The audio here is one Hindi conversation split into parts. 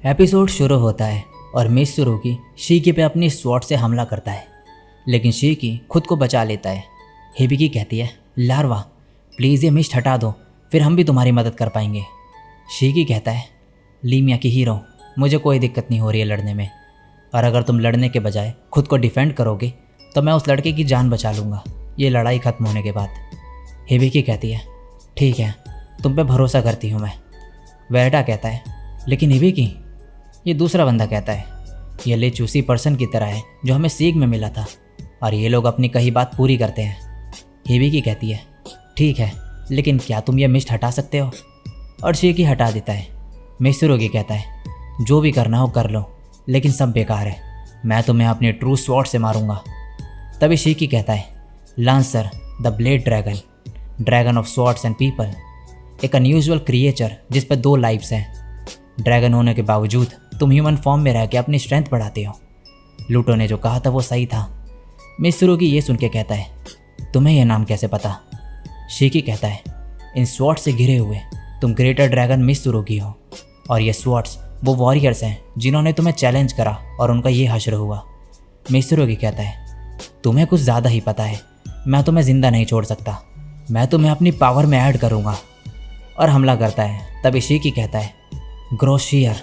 एपिसोड शुरू होता है और मित्सुरुगी शीकी पे अपनी स्वॉर्ड से हमला करता है, लेकिन शीकी खुद को बचा लेता है। हिबिकी कहती है, लार्वा प्लीज़ ये मिस्ट हटा दो, फिर हम भी तुम्हारी मदद कर पाएंगे। शीकी कहता है, लीमिया की हीरो, मुझे कोई दिक्कत नहीं हो रही है लड़ने में, और अगर तुम लड़ने के बजाय खुद को डिफेंड करोगे तो मैं उस लड़के की जान बचा लूँगा, ये लड़ाई ख़त्म होने के बाद। हिबिकी कहती है, ठीक है, तुम पे भरोसा करती हूँ मैं। वेटा कहता है, लेकिन हिबिकी, ये दूसरा बंदा कहता है, ये ले चूसी पर्सन की तरह है जो हमें सीख में मिला था, और ये लोग अपनी कही बात पूरी करते हैं। हिबिकी कहती है, ठीक है, लेकिन क्या तुम ये मिस्ट हटा सकते हो? और शीकी हटा देता है। मित्सुरुगी कहता है, जो भी करना हो कर लो, लेकिन सब बेकार है, मैं तुम्हें अपने ट्रू स्वॉर्ड से मारूंगा। तभी शीकी कहता है, lancer the blade dragon, dragon of swords and people, एक अनयूजुअल क्रिएचर जिस पर 2 लाइफ्स हैं। ड्रैगन होने के बावजूद तुम ह्यूमन फॉर्म में रह के अपनी स्ट्रेंथ बढ़ाते हो। लूटो ने जो कहा था वो सही था। मित्सुरुगी ये सुन के कहता है, तुम्हें यह नाम कैसे पता? शीकी कहता है, इन स्वॉर्ड से घिरे हुए तुम ग्रेटर ड्रैगन मित्सुरुगी हो, और ये स्वॉर्ड्स वो वॉरियर्स हैं जिन्होंने तुम्हें चैलेंज करा और उनका ये हश्र हुआ। मित्सुरुगी कहता है, तुम्हें कुछ ज़्यादा ही पता है, मैं तुम्हें ज़िंदा नहीं छोड़ सकता, मैं तुम्हें अपनी पावर में ऐड करूँगा। और हमला करता है। तभी शीकी कहता है, ग्रोशियर,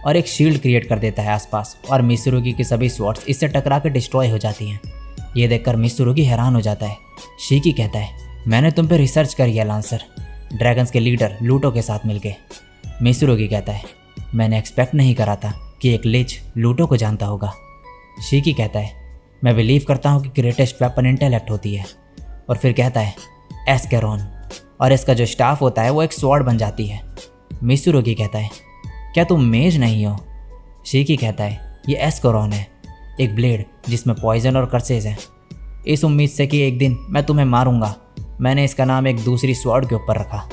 और एक शील्ड क्रिएट कर देता है आसपास, और मित्सुरुगी की सभी स्वॉर्ड्स इससे टकरा के डिस्ट्रॉय हो जाती हैं। ये देखकर मित्सुरुगी हैरान हो जाता है। शीकी कहता है, मैंने तुम पे रिसर्च करी है लांसर, ड्रैगन्स के लीडर लूटो के साथ मिलके। मित्सुरुगी कहता है, मैंने एक्सपेक्ट नहीं करा था कि एक लिच लूटो को जानता होगा। शीकी कहता है, मैं बिलीव करता हूँ कि ग्रेटेस्ट वेपन इंटेलेक्ट होती है। और फिर कहता है, एस्केरोन, और इसका जो स्टाफ होता है वो एक स्वॉर्ड बन जाती है। मित्सुरुगी कहता है, क्या तुम मेज नहीं हो? शीकी कहता है, ये एस्केरोन है, एक ब्लेड जिसमें पॉइजन और कर्सेज हैं। इस उम्मीद से कि एक दिन मैं तुम्हें मारूंगा, मैंने इसका नाम एक दूसरी स्वॉर्ड के ऊपर रखा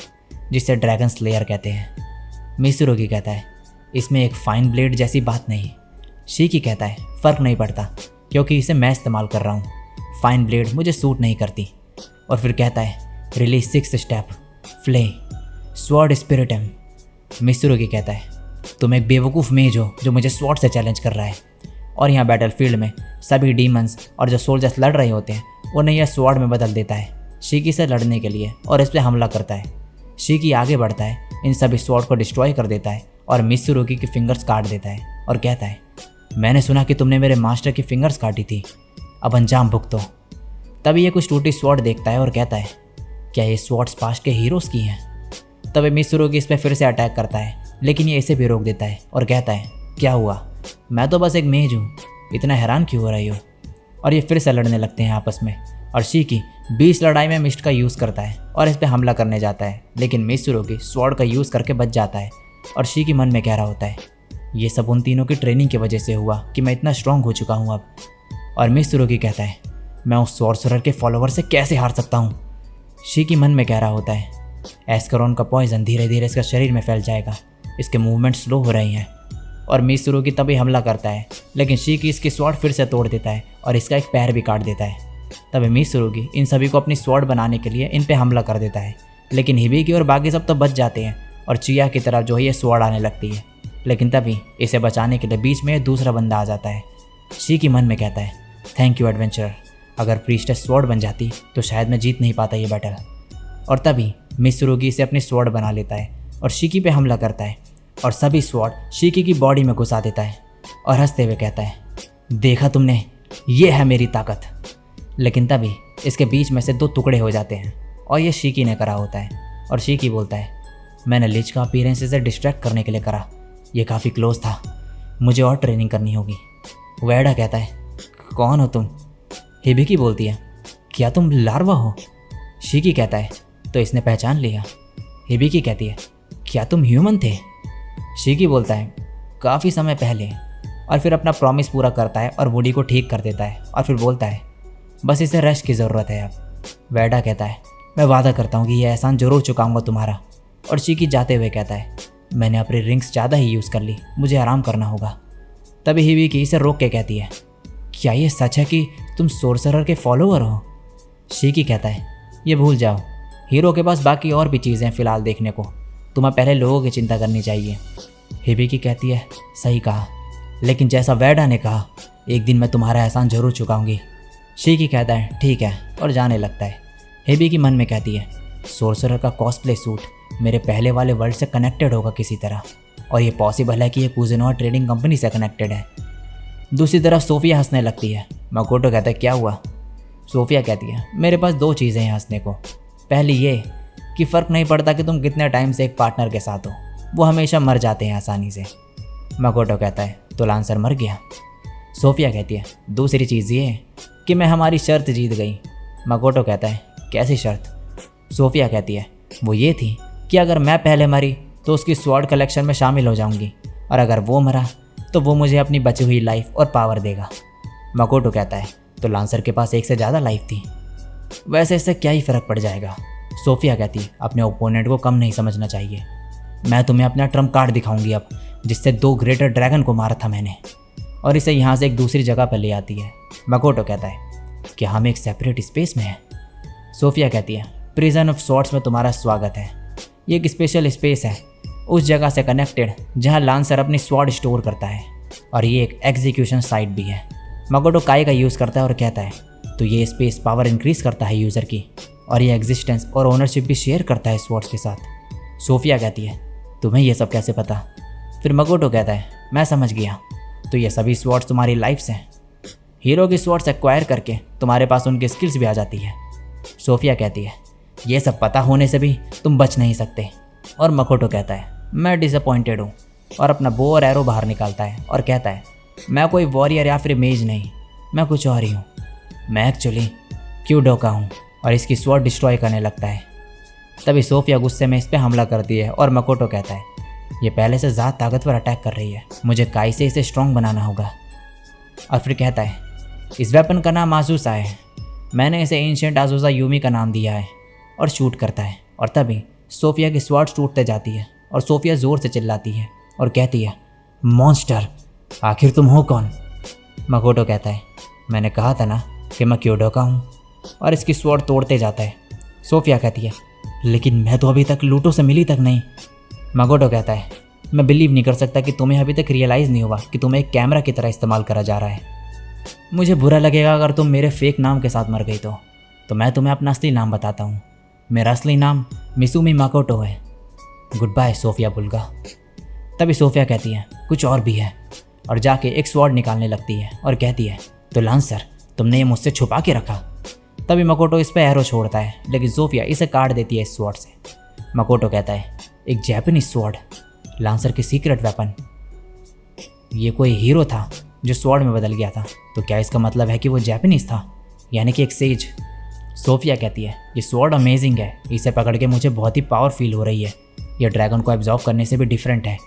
जिसे ड्रैगन स्लेयर कहते हैं। मित्सुरुगी कहता है, इसमें एक फाइन ब्लेड जैसी बात नहीं। शीकी कहता है, फ़र्क नहीं पड़ता क्योंकि इसे मैं इस्तेमाल कर रहा हूँ, फाइन ब्लेड मुझे सूट नहीं करती। और फिर कहता है, रिलीज 6 स्टेप, फ्ले, स्वॉर्ड स्पिरिटम। मित्सुरुगी कहता है, तुम एक बेवकूफ़ मेज हो जो मुझे स्वॉर्ड से चैलेंज कर रहा है। और यहाँ बैटलफील्ड में सभी डीमंस और जो सोल्जर्स लड़ रहे होते हैं उन्हें यह स्वॉर्ड में बदल देता है शीकी से लड़ने के लिए, और इस पर हमला करता है। शीकी आगे बढ़ता है, इन सभी स्वॉर्ड को डिस्ट्रॉय कर देता है और मित्सुरुगी की फिंगर्स काट देता है और कहता है, मैंने सुना कि तुमने मेरे मास्टर की फिंगर्स काटी थी, अब अंजाम भुगतो। तभी ये कुछ टूटी स्वॉर्ड देखता है और कहता है, क्या ये स्वॉर्ड्स पास्ट के हीरोज़ की हैं? तभी मित्सुरुगी इस पर फिर से अटैक करता है, लेकिन ये इसे भी रोक देता है और कहता है, क्या हुआ, मैं तो बस एक मेज हूँ, इतना हैरान क्यों हो रही हो? और ये फिर से लड़ने लगते हैं आपस में, और शीकी 20 लड़ाई में मिस्ट का यूज़ करता है और इस पर हमला करने जाता है, लेकिन मित्सुरुगी स्वॉर्ड का यूज़ करके बच जाता है। और शीकी मन में कह रहा होता है, ये सब उन तीनों की ट्रेनिंग की वजह से हुआ कि मैं इतना स्ट्रांग हो चुका हूँ अब। और मित्सुरुगी कहता है, मैं उस सॉर्सरर के फॉलोवर से कैसे हार सकता हूँ? शीकी मन में कह रहा होता है, एस्केरोन का पॉइजन धीरे धीरे इसका शरीर में फैल जाएगा, इसके मूवमेंट स्लो हो रही हैं। और मित्सुरुगी तभी हमला करता है, लेकिन शीकी इसकी स्वॉर्ड फिर से तोड़ देता है और इसका एक पैर भी काट देता है। तभी मित्सुरुगी इन सभी को अपनी स्वॉर्ड बनाने के लिए इन पे हमला कर देता है, लेकिन हिबिकी और बाकी सब तो बच जाते हैं और चिया की तरफ जो है ये स्वॉर्ड आने लगती है। लेकिन तभी इसे बचाने के लिए बीच में दूसरा बंदा आ जाता है। शीकी मन में कहता है, थैंक यू एडवेंचरर, अगर प्रीस्टेस स्वॉर्ड बन जाती तो शायद मैं जीत नहीं पाता ये बैटल। और तभी मित्सुरुगी इसे अपनी स्वॉर्ड बना लेता है और शीकी पे हमला करता है और सभी स्वॉर्ड शीकी की बॉडी में घुसा देता है और हंसते हुए कहता है, देखा तुमने, ये है मेरी ताकत। लेकिन तभी इसके बीच में से 2 टुकड़े हो जाते हैं और ये शीकी ने करा होता है। और शीकी बोलता है, मैंने लिच का अपीयरेंस से डिस्ट्रैक्ट करने के लिए करा, ये काफ़ी क्लोज था, मुझे और ट्रेनिंग करनी होगी। वेडा कहता है, कौन हो तुम? हिबिकी बोलती है, क्या तुम लार्वा हो? शीकी कहता है, तो इसने पहचान लिया। हिबिकी कहती है, क्या तुम ह्यूमन थे? शीकी बोलता है, काफ़ी समय पहले। और फिर अपना प्रॉमिस पूरा करता है और वुडी को ठीक कर देता है और फिर बोलता है, बस इसे रेस्ट की ज़रूरत है अब। वेडा कहता है, मैं वादा करता हूँ कि यह एहसान ज़रूर चुकाऊंगा तुम्हारा। और शीकी जाते हुए कहता है, मैंने अपनी रिंग्स ज़्यादा ही यूज़ कर ली, मुझे आराम करना होगा। तभी हिबिकी इसे रोक के कहती है, क्या ये सच है कि तुम सोर्सरर के फॉलोअर हो? शीकी कहता है, ये भूल जाओ, हीरो के पास बाकी और भी चीज़ें फ़िलहाल देखने को, तुम्हें पहले लोगों की चिंता करनी चाहिए। हिबिकी कहती है, सही कहा, लेकिन जैसा वैडा ने कहा, एक दिन मैं तुम्हारा एहसान जरूर चुकाऊंगी। शीकी कहता है, ठीक है, और जाने लगता है। हिबिकी मन में कहती है, सोर्सरर का कॉस्प्ले सूट मेरे पहले वाले वर्ल्ड से कनेक्टेड होगा किसी तरह, और ये पॉसिबल है कि ये कुजिनोआ ट्रेडिंग कंपनी से कनेक्टेड है। दूसरी तरफ सोफिया हंसने लगती है। मकोटो कहता है, क्या हुआ? सोफिया कहती है, मेरे पास 2 चीज़ें हैं हंसने को। पहली ये कि फ़र्क नहीं पड़ता कि तुम कितने टाइम से एक पार्टनर के साथ हो, वो हमेशा मर जाते हैं आसानी से। मकोटो कहता है, तो लांसर मर गया? सोफिया कहती है, दूसरी चीज़ ये कि मैं हमारी शर्त जीत गई। मकोटो कहता है, कैसी शर्त? सोफिया कहती है, वो ये थी कि अगर मैं पहले मरी तो उसकी स्वॉर्ड कलेक्शन में शामिल हो जाऊंगी, और अगर वो मरा तो वो मुझे अपनी बची हुई लाइफ और पावर देगा। मकोटो कहता है, तो लांसर के पास एक से ज़्यादा लाइफ थी। वैसे इससे क्या ही फ़र्क पड़ जाएगा? सोफिया कहती है, अपने ओपोनेंट को कम नहीं समझना चाहिए। मैं तुम्हें अपना ट्रम्प कार्ड दिखाऊंगी अब, जिससे 2 ग्रेटर ड्रैगन को मारा था मैंने, और इसे यहाँ से एक दूसरी जगह पर ले आती है। मकोटो कहता है, कि हम एक सेपरेट स्पेस में हैं? सोफिया कहती है, प्रिजन ऑफ सॉर्ट्स में तुम्हारा स्वागत है। ये एक स्पेशल स्पेस है, उस जगह से कनेक्टेड जहाँ लांसर अपनी स्वॉर्ड स्टोर करता है, और ये एक एग्जीक्यूशन साइट भी है। मकोटो काई का यूज़ करता है और कहता है, तो ये स्पेस पावर इंक्रीज़ करता है यूज़र की, और ये एग्जिस्टेंस और ओनरशिप भी शेयर करता है स्वॉर्ड्स के साथ। सोफिया कहती है, तुम्हें ये सब कैसे पता? फिर मकोटो कहता है, मैं समझ गया, तो ये सभी स्वॉर्ड्स तुम्हारी लाइफ से हैं। हीरो की स्वॉर्ड्स एक्वायर करके तुम्हारे पास उनकी स्किल्स भी आ जाती है। सोफिया कहती है, ये सब पता होने से भी तुम बच नहीं सकते। और मकोटो कहता है, मैं डिसअपॉइंटेड हूँ, और अपना बो और एरो बाहर निकालता है और कहता है, मैं कोई वॉरियर या फिर मेज नहीं, मैं कुछ और ही हूँ। मैं एक्चुअली क्यूडोका हूँ, और इसकी स्वॉर्ड डिस्ट्रॉय करने लगता है। तभी सोफिया गुस्से में इस पर हमला करती है, और मकोटो कहता है, ये पहले से ज़्यादा ताकतवर अटैक कर रही है, मुझे काई से इसे स्ट्रॉन्ग बनाना होगा। और फिर कहता है, इस वेपन का नाम आजूसा है, मैंने इसे एंशिएंट आजूसा यूमी का नाम दिया है, और शूट करता है। और तभी सोफिया की स्वॉर्ड टूटते जाती है, और सोफिया ज़ोर से चिल्लाती है और कहती है, मॉन्स्टर, आखिर तुम हो कौन? मकोटो कहता है, मैंने कहा था ना कि मैं क्यूडोका हूँ, और इसकी स्वॉर्ड तोड़ते जाता है। सोफिया कहती है, लेकिन मैं तो अभी तक लूटो से मिली तक नहीं। मकोटो कहता है, मैं बिलीव नहीं कर सकता कि तुम्हें अभी तक रियलाइज़ नहीं हुआ कि तुम्हें एक कैमरा की तरह इस्तेमाल करा जा रहा है। मुझे बुरा लगेगा अगर तुम मेरे फेक नाम के साथ मर गई तो मैं तुम्हें अपना असली नाम बताता हूँ। मेरा असली नाम मिसुमी मकोटो है। Goodbye Sophia Bulga. तभी सोफिया कहती है, कुछ और भी है, और जाके एक स्वॉर्ड निकालने लगती है और कहती है, तो लांसर, तुमने ये मुझसे छुपा के रखा? तभी मकोटो इस पर एरो छोड़ता है, लेकिन सोफिया इसे काट देती है इस स्वॉर्ड से। मकोटो कहता है, एक जैपनीज स्वॉर्ड, लांसर की सीक्रेट वेपन। ये कोई हीरो था जो स्वॉर्ड में बदल गया था, तो क्या इसका मतलब है कि वो जैपनीज था, यानी कि एक सेज? सोफिया कहती है, ये स्वॉर्ड अमेजिंग है, इसे पकड़ के मुझे बहुत ही पावर फील हो रही है। यह ड्रैगन को एब्जॉर्व करने से भी डिफरेंट है,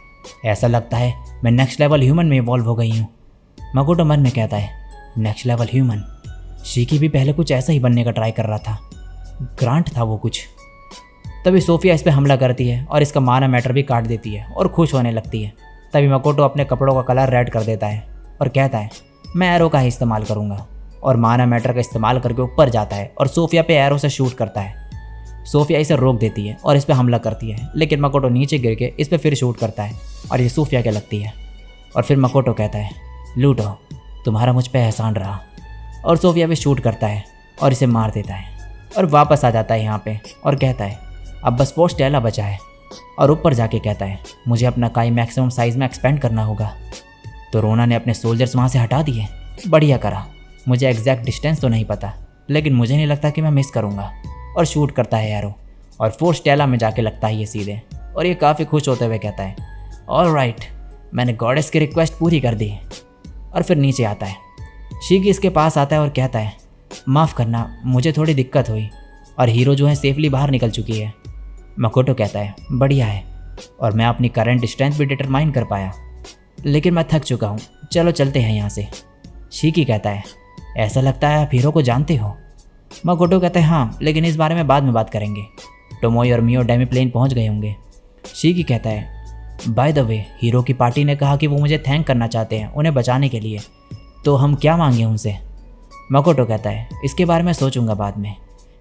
ऐसा लगता है मैं नेक्स्ट लेवल ह्यूमन में इवॉल्व हो गई हूँ। मकोटो मन में कहता है, नेक्स्ट लेवल ह्यूमन? शीकी भी पहले कुछ ऐसा ही बनने का ट्राई कर रहा था, ग्रांट था वो कुछ। तभी सोफिया इस पर हमला करती है और इसका माना मैटर भी काट देती है और खुश होने लगती है। तभी मकोटो अपने कपड़ों का कलर रेड कर देता है और कहता है, मैं एरो का ही इस्तेमाल करूँगा, और माना मैटर का इस्तेमाल करके ऊपर जाता है और सोफिया पे एरो से शूट करता है। सोफिया इसे रोक देती है और इस पर हमला करती है, लेकिन मकोटो नीचे गिर के इस पर फिर शूट करता है और ये सोफिया के लगती है। और फिर मकोटो कहता है, लूटो, तुम्हारा मुझ पर एहसान रहा। और सोफिया भी शूट करता है और इसे मार देता है और वापस आ जाता है यहाँ पे और कहता है, अब बस वो स्टेला बचा है। और ऊपर जाके कहता है, मुझे अपना काई मैक्सिमम साइज़ में एक्सपेंड करना होगा। तो रोना ने अपने सोल्जर्स वहाँ से हटा दिए। बढ़िया करा, मुझे एग्जैक्ट डिस्टेंस तो नहीं पता, लेकिन मुझे नहीं लगता कि मैं मिस करूँगा। और शूट करता है एरो और 4 स्टेला में जाके लगता है ये सीधे। और ये काफ़ी खुश होते हुए कहता है, ऑल राइट, मैंने गॉडेस की रिक्वेस्ट पूरी कर दी। और फिर नीचे आता है। शीकी इसके पास आता है और कहता है, माफ़ करना, मुझे थोड़ी दिक्कत हुई, और हीरो जो है सेफली बाहर निकल चुकी है। मकोटो कहता है, बढ़िया है, और मैं अपनी करंट स्ट्रेंथ भी डिटरमाइन कर पाया, लेकिन मैं थक चुका हूँ, चलो चलते हैं यहाँ से। शीकी कहता है, ऐसा लगता है आप हीरो को जानते हो। मकोटो कहता है, हाँ, लेकिन इस बारे में बाद में बात करेंगे। टोमोई और मियो डेमी प्लेन पहुँच गए होंगे। शीकी कहता है, बाय द वे, हीरो की पार्टी ने कहा कि वो मुझे थैंक करना चाहते हैं उन्हें बचाने के लिए, तो हम क्या मांगे उनसे? मकोटो कहता है, इसके बारे में सोचूंगा बाद में,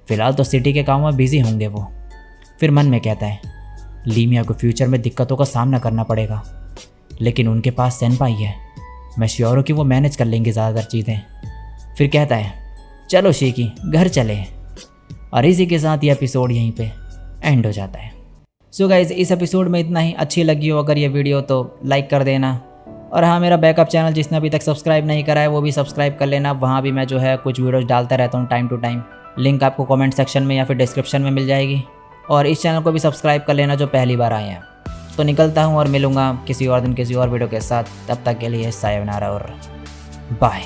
फ़िलहाल तो सिटी के काम में बिजी होंगे वो। फिर मन में कहता है, लीमिया को फ्यूचर में दिक्कतों का सामना करना पड़ेगा। लेकिन उनके पास सेनपाई है, मैं श्योर हूँ कि वो मैनेज कर लेंगे ज़्यादातर चीज़ें। फिर कहता है चलो शिकी घर चले। और इसी के साथ ये एपिसोड यहीं पे एंड हो जाता है। सो गाइज़ इस एपिसोड में इतना ही। अच्छी लगी हो अगर ये वीडियो तो लाइक कर देना। और हाँ, मेरा बैकअप चैनल जिसने अभी तक सब्सक्राइब नहीं करा है वो भी सब्सक्राइब कर लेना। वहाँ भी मैं जो है कुछ वीडियोस डालता रहता हूँ टाइम टू टाइम। लिंक आपको कमेंट सेक्शन में या फिर डिस्क्रिप्शन में मिल जाएगी। और इस चैनल को भी सब्सक्राइब कर लेना जो पहली बार आए हैं। तो निकलता हूँ और मिलूँगा किसी और दिन किसी और वीडियो के साथ। तब तक के लिए सायोनारा और बाय।